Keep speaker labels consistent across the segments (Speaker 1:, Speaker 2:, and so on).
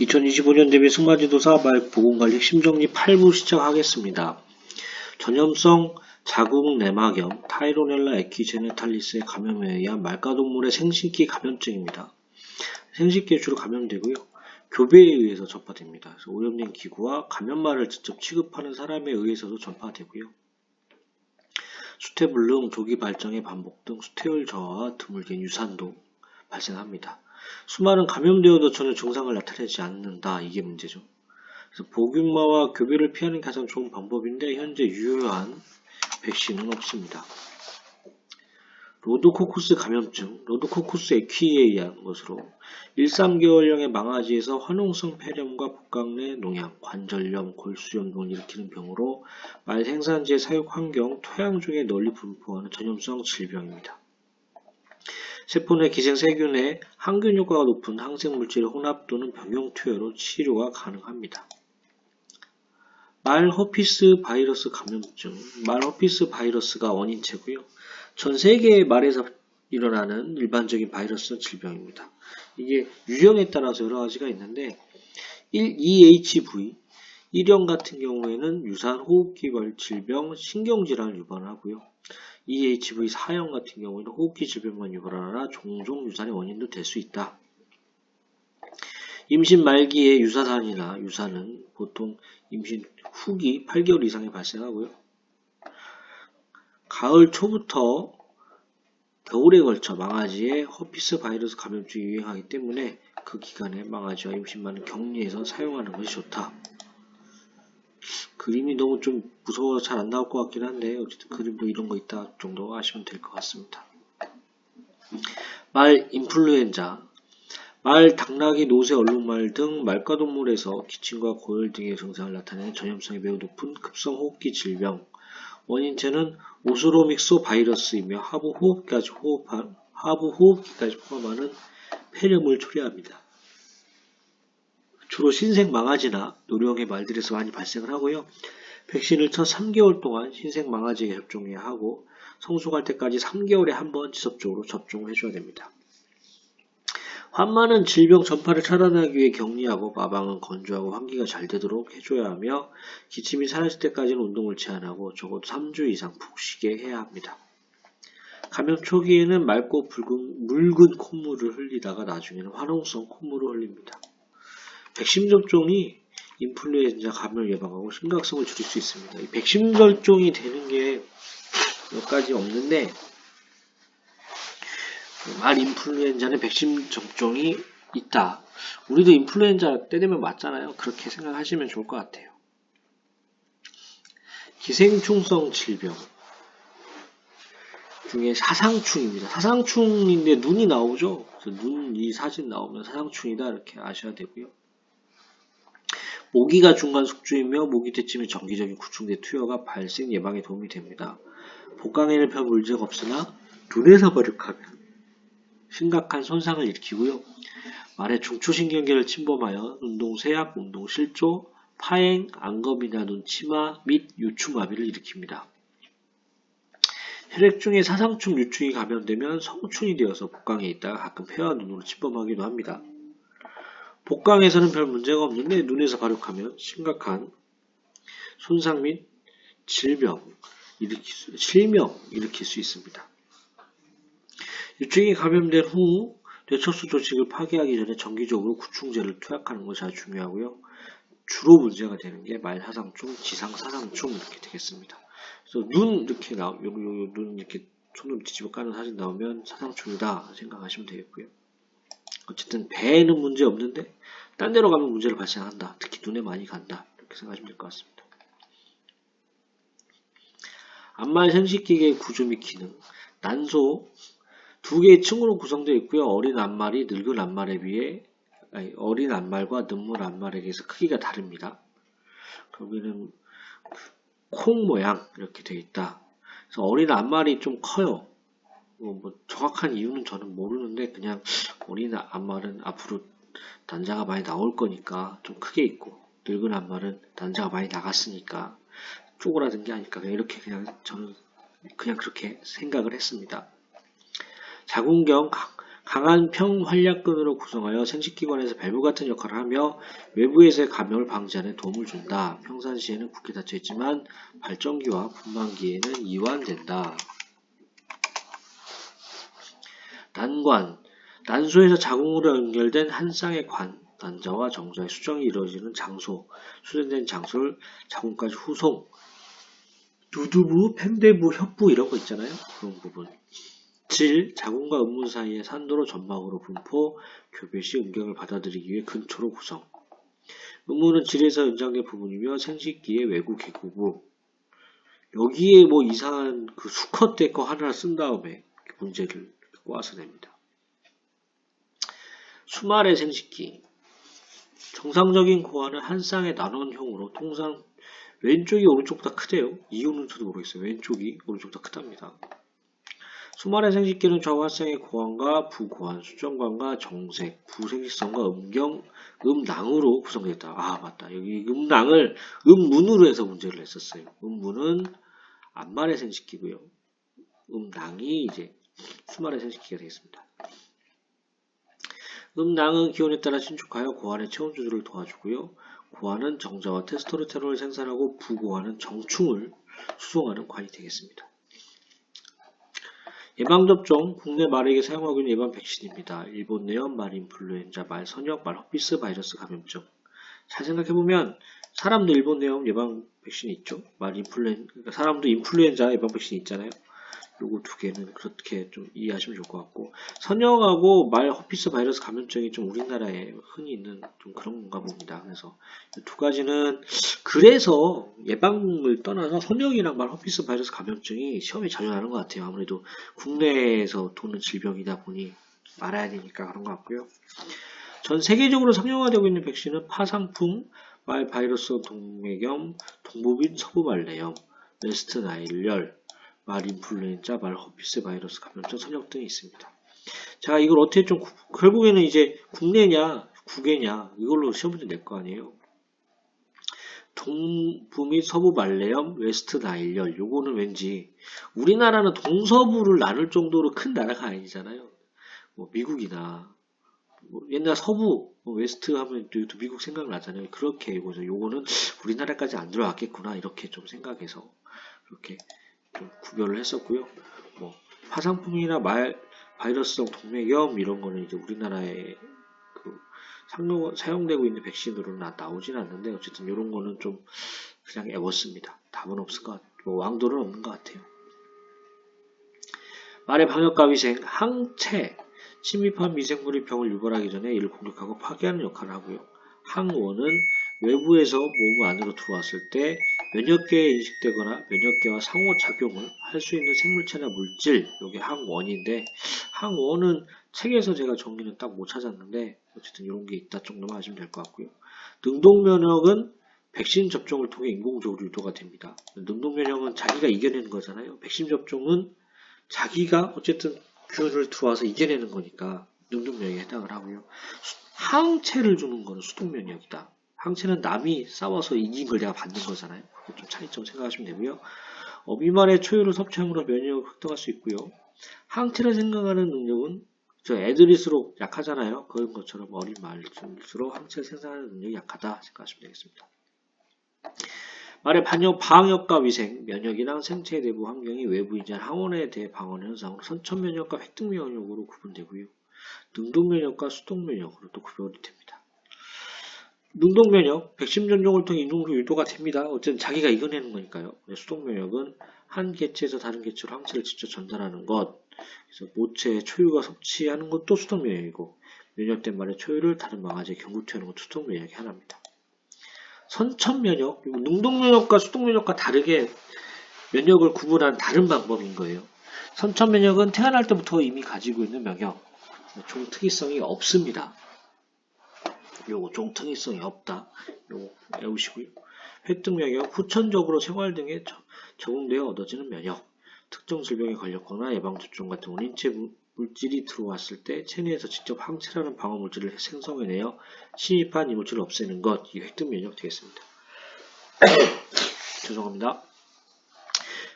Speaker 1: 2025년 대비 승마지도사 말 보건관리 핵심 정리 8부 시작하겠습니다. 전염성 자궁 내막염 타이로넬라 에키제네탈리스의 감염에 의한 말가동물의 생식기 감염증입니다. 생식기에 주로 감염되고요. 교배에 의해서 전파됩니다. 그래서 오염된 기구와 감염말을 직접 취급하는 사람에 의해서도 전파되고요. 수태불능, 조기 발정의 반복 등 수태율 저하와 드물게 유산도 발생합니다. 수많은 감염되어도 전혀 증상을 나타내지 않는다. 이게 문제죠. 그래서 복균마와 교배를 피하는 가장 좋은 방법인데 현재 유효한 백신은 없습니다. 로드코쿠스 감염증, 로드코쿠스 에퀴에 의한 것으로 1~3개월령의 망아지에서 화농성 폐렴과 복강 내 농양, 관절염, 골수염 등을 일으키는 병으로 말 생산지의 사육 환경, 토양 중에 널리 분포하는 전염성 질병입니다. 세포 내 기생세균에 항균 효과가 높은 항생물질의 혼합 또는 병용 투여로 치료가 가능합니다. 말 허피스 바이러스 감염증, 말 허피스 바이러스가 원인체고요. 전 세계의 말에서 일어나는 일반적인 바이러스 질병입니다. 이게 유형에 따라서 여러 가지가 있는데 EHV, 1형 같은 경우에는 유산 호흡기 질병, 신경질환을 유발하고요. EHV 4형 같은 경우에는 호흡기 질병만 유발하나 종종 유산의 원인도 될 수 있다. 임신 말기의 유사산이나 유산은 보통 임신 후기 8개월 이상에 발생하고요. 가을 초부터 겨울에 걸쳐 망아지에 허피스 바이러스 감염증이 유행하기 때문에 그 기간에 망아지와 임신만을 격리해서 사용하는 것이 좋다. 그림이 너무 좀 무서워서 잘 안 나올 것 같긴 한데 어쨌든 그림도 이런 거 있다 정도 아시면 될 것 같습니다. 말 인플루엔자, 말, 당나귀, 노새, 얼룩말 등 말과동물에서 기침과 고열 등의 증상을 나타내는 전염성이 매우 높은 급성호흡기 질병, 원인체는 오스로믹소 바이러스이며 하부 호흡기까지 포함하는 폐렴을 초래합니다. 주로 신생 망아지나 노령의 말들에서 많이 발생을 하고요. 백신을 첫 3개월 동안 신생 망아지에 접종해야 하고 성숙할 때까지 3개월에 한 번 지속적으로 접종을 해줘야 됩니다. 환마는 질병 전파를 차단하기 위해 격리하고 마방은 건조하고 환기가 잘 되도록 해줘야 하며 기침이 사라질 때까지는 운동을 제한하고 적어도 3주 이상 푹 쉬게 해야 합니다. 감염 초기에는 맑고 묽은 콧물을 흘리다가 나중에는 화농성 콧물을 흘립니다. 백신 접종이 인플루엔자 감염을 예방하고 심각성을 줄일 수 있습니다. 이 백신 접종이 되는 게 몇 가지 없는데 말 인플루엔자는 백신 접종이 있다. 우리도 인플루엔자 때 되면 맞잖아요. 그렇게 생각하시면 좋을 것 같아요. 기생충성 질병 중에 사상충입니다. 사상충인데 눈이 나오죠. 그래서 이 사진 나오면 사상충이다 이렇게 아셔야 되고요. 모기가 중간 숙주이며 모기 때쯤에 정기적인 구충제 투여가 발생 예방에 도움이 됩니다. 복강에는 별 문제가 없으나 눈에서 버럭하면 심각한 손상을 일으키고요. 말의 중추신경계를 침범하여 운동쇠약, 운동실조, 파행, 안검이나 눈치마 및 유추마비를 일으킵니다. 혈액 중에 사상충 유충이 감염되면 성충이 되어서 복강에 있다가 가끔 폐와 눈으로 침범하기도 합니다. 복강에서는 별 문제가 없는데 눈에서 발육하면 심각한 손상 및 실명 일으킬 수 있습니다. 유충이 감염된 후 뇌척수 조직을 파괴하기 전에 정기적으로 구충제를 투약하는 것이 아주 중요하고요. 주로 문제가 되는 게 말사상충, 지상사상충 이렇게 되겠습니다. 그래서 눈 이렇게 눈 이렇게 손으로 뒤집어 까는 사진 나오면 사상충이다 생각하시면 되겠고요. 어쨌든 배에는 문제 없는데 딴 데로 가면 문제를 발생한다. 특히 눈에 많이 간다. 이렇게 생각하시면 될 것 같습니다. 암말 생식기계의 구조 및 기능, 난소 2개의 층으로 구성되어 있고요. 어린 암말이 늙은 암말에 비해 어린 암말과 눈물 암말에 비해서 크기가 다릅니다. 여기는 콩 모양 이렇게 되어 있다. 그래서 어린 암말이 좀 커요. 뭐 정확한 이유는 저는 모르는데 그냥 어린 암말은 앞으로 단자가 많이 나올 거니까 좀 크게 있고 늙은 암말은 단자가 많이 나갔으니까 쪼그라든 게 아닐까 이렇게 저는 그냥 그렇게 생각을 했습니다. 자궁경 강한 평활약근으로 구성하여 생식기관에서 밸브 같은 역할을 하며 외부에서의 감염을 방지하는 도움을 준다. 평상시에는 굳게 닫혀있지만 발전기와 분만기에는 이완된다. 난관, 난소에서 자궁으로 연결된 한 쌍의 관, 난자와 정자의 수정이 이루어지는 장소, 수정된 장소를 자궁까지 후송, 누두부, 펜대부, 협부 이런 거 있잖아요. 그런 부분. 질, 자궁과 음문 사이의 산도로 점막으로 분포, 교배 시 음경을 받아들이기 위해 근초로 구성. 음문은 질에서 연장된 부분이며 생식기의 외구 개구부. 여기에 뭐 이상한 그 수컷대 거 하나 쓴 다음에 문제를 꼬아서 냅니다. 수말의 생식기. 정상적인 고환은 한 쌍의 나눈형으로 통상 왼쪽이 오른쪽보다 크대요. 이유는 저도 모르겠어요. 왼쪽이 오른쪽보다 크답니다. 수말의 생식기는 좌우 한 쌍의 고환과 부고환, 수정관과 정색, 부생식성과 음경, 음낭으로 구성됐다. 아 맞다. 여기 음낭을 음문으로 해서 문제를 냈었어요. 음문은 암말의 생식기고요. 음낭이 이제 수말의 생식기가 되겠습니다. 음낭은 기온에 따라 신축하여 고환의 체온 조절을 도와주고요. 고환은 정자와 테스토스테론을 생산하고 부고환은 정충을 수송하는 관이 되겠습니다. 예방접종, 국내 말에게 사용하고 있는 예방 백신입니다. 일본 내염, 말 인플루엔자, 말 선역, 말 허피스 바이러스 감염증. 잘 생각해보면 사람도 일본 내염 예방 백신이 있죠. 그러니까 사람도 인플루엔자 예방 백신이 있잖아요. 요거 두 개는 그렇게 좀 이해하시면 좋을 것 같고, 선역하고 말 허피스 바이러스 감염증이 좀 우리나라에 흔히 있는 좀 그런 건가 봅니다. 그래서 두 가지는 그래서 예방을 떠나서 선역이랑 말 허피스 바이러스 감염증이 시험에 자주 나는 것 같아요. 아무래도 국내에서 도는 질병이다 보니 알아야 되니까 그런 것 같고요. 전 세계적으로 상용화되고 있는 백신은 파상풍, 말 바이러스 동맥염, 동부빈 서부말레염, 웨스트 나일열, 말 인플루엔자, 말 허피스 바이러스 감염증, 선역 등이 있습니다. 자, 이걸 어떻게 좀 결국에는 이제 국내냐 국외냐 이걸로 시험 문제 낼 거 아니에요. 동부 및 서부 말레염, 웨스트 나일열 요거는 왠지 우리나라는 동서부를 나눌 정도로 큰 나라가 아니잖아요. 뭐 미국이나 뭐 옛날 서부, 뭐 웨스트 하면 또 미국 생각나잖아요. 그렇게 요거는 우리나라까지 안 들어왔겠구나 이렇게 좀 생각해서 그렇게 좀 구별을 했었고요. 뭐 화상풍이나 바이러스성 동맥염 이런 거는 이제 우리나라에 그 사용되고 있는 백신으로는 나오진 않는데 어쨌든 이런 거는 좀 그냥 애웠습니다. 답은 없을 것 같아요. 뭐 왕도는 없는 것 같아요. 말의 방역과 위생, 항체, 침입한 미생물이 병을 유발하기 전에 이를 공격하고 파괴하는 역할을 하고요. 항원은 외부에서 몸 안으로 들어왔을 때 면역계에 인식되거나 면역계와 상호작용을 할 수 있는 생물체나 물질, 이게 항원인데 항원은 책에서 제가 정리는 딱 못 찾았는데 어쨌든 이런 게 있다 정도만 아시면 될 것 같고요. 능동면역은 백신 접종을 통해 인공적으로 유도가 됩니다. 능동면역은 자기가 이겨내는 거잖아요. 백신 접종은 자기가 어쨌든 균을 들어와서 이겨내는 거니까 능동면역에 해당을 하고요. 항체를 주는 거는 수동면역이다. 항체는 남이 싸워서 이긴 걸 내가 받는 거잖아요. 그게 좀 차이점 생각하시면 되고요. 미만의 초유를 섭취함으로 면역을 획득할 수 있고요. 항체를 생각하는 능력은 저 애들일수록 약하잖아요. 그런 것처럼 어린 말일수록 항체를 생산하는 능력이 약하다 생각하시면 되겠습니다. 말의 방역과 위생, 면역이랑 생체의 내부 환경이 외부이자 항원에 대해 방어 현상으로 선천면역과 획득면역으로 구분되고요. 능동면역과 수동면역으로 또 구별이 됩니다. 능동면역, 백신 전종을 통해 인공적으로 유도가 됩니다. 어쨌든 자기가 이겨내는 거니까요. 수동면역은 한 개체에서 다른 개체로 항체를 직접 전달하는 것, 그래서 모체의 초유가 섭취하는 것도 수동면역이고, 면역된 말의 초유를 다른 망아지에 경구투하는 것도 수동면역이 하나입니다. 선천면역, 능동면역과 수동면역과 다르게 면역을 구분하는 다른 방법인 거예요. 선천면역은 태어날 때부터 이미 가지고 있는 면역, 종특이성이 없습니다. 요거 종특이성이 없다. 요거 외우시고요. 획득면역, 후천적으로 생활 등에 적응되어 얻어지는 면역, 특정 질병에 걸렸거나 예방접종 같은 원인체 물질이 들어왔을 때 체내에서 직접 항체라는 방어물질을 생성해내어 침입한 이 물질을 없애는 것, 이 획득면역 되겠습니다. 죄송합니다.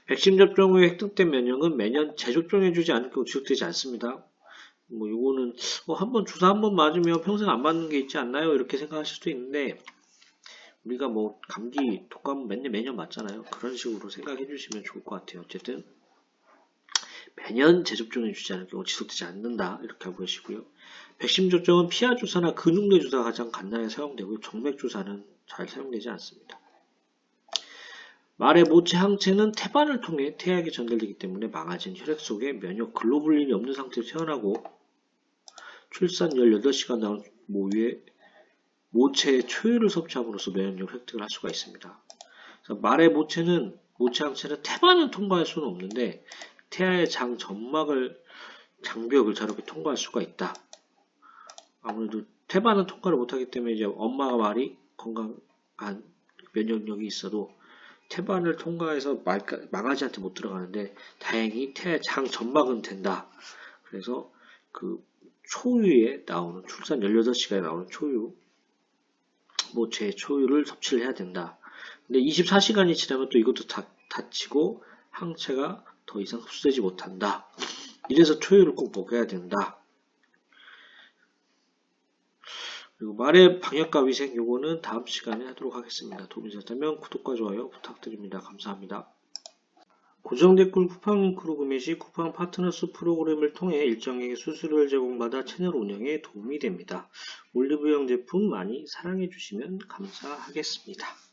Speaker 1: 백신 접종 후에 획득된 면역은 매년 재접종해주지 않고 지속되지 않습니다. 뭐 요거는 한번 주사 한 번 맞으면 평생 안 맞는 게 있지 않나요? 이렇게 생각하실 수도 있는데 우리가 뭐 감기 독감 매년 맞잖아요. 그런 식으로 생각해 주시면 좋을 것 같아요. 어쨌든 매년 재접종해 주지 않을 경우 지속되지 않는다 이렇게 보시고요. 백신 접종은 피하 주사나 근육내 주사가 가장 간단하게 사용되고 정맥 주사는 잘 사용되지 않습니다. 말의 모체 항체는 태반을 통해 태아에게 전달되기 때문에 망아진 혈액 속에 면역 글로불린이 없는 상태로 태어나고 출산 18시간 나온 모유에 모체의 초유를 섭취함으로써 면역력 획득을 할 수가 있습니다. 말의 모체 항체는 태반은 통과할 수는 없는데 태아의 장 점막을 장벽을 저렇게 통과할 수가 있다. 아무래도 태반은 통과를 못하기 때문에 이제 엄마가 말이 건강한 면역력이 있어도 태반을 통과해서 망아지한테 못 들어가는데 다행히 태아 장 점막은 된다. 그래서 그 초유에 나오는 출산 18시간에 나오는 초유 모체의 초유를 섭취를 해야 된다. 근데 24시간이 지나면 또 이것도 다치고 항체가 더 이상 흡수되지 못한다. 이래서 초유를 꼭 먹여야 된다. 그리고 말의 방역과 위생 요거는 다음 시간에 하도록 하겠습니다. 도움이 되셨다면 구독과 좋아요 부탁드립니다. 감사합니다. 고정 댓글 쿠팡 링크로 구매 시 쿠팡 파트너스 프로그램을 통해 일정액의 수수료를 제공받아 채널 운영에 도움이 됩니다. 올리브영 제품 많이 사랑해 주시면 감사하겠습니다.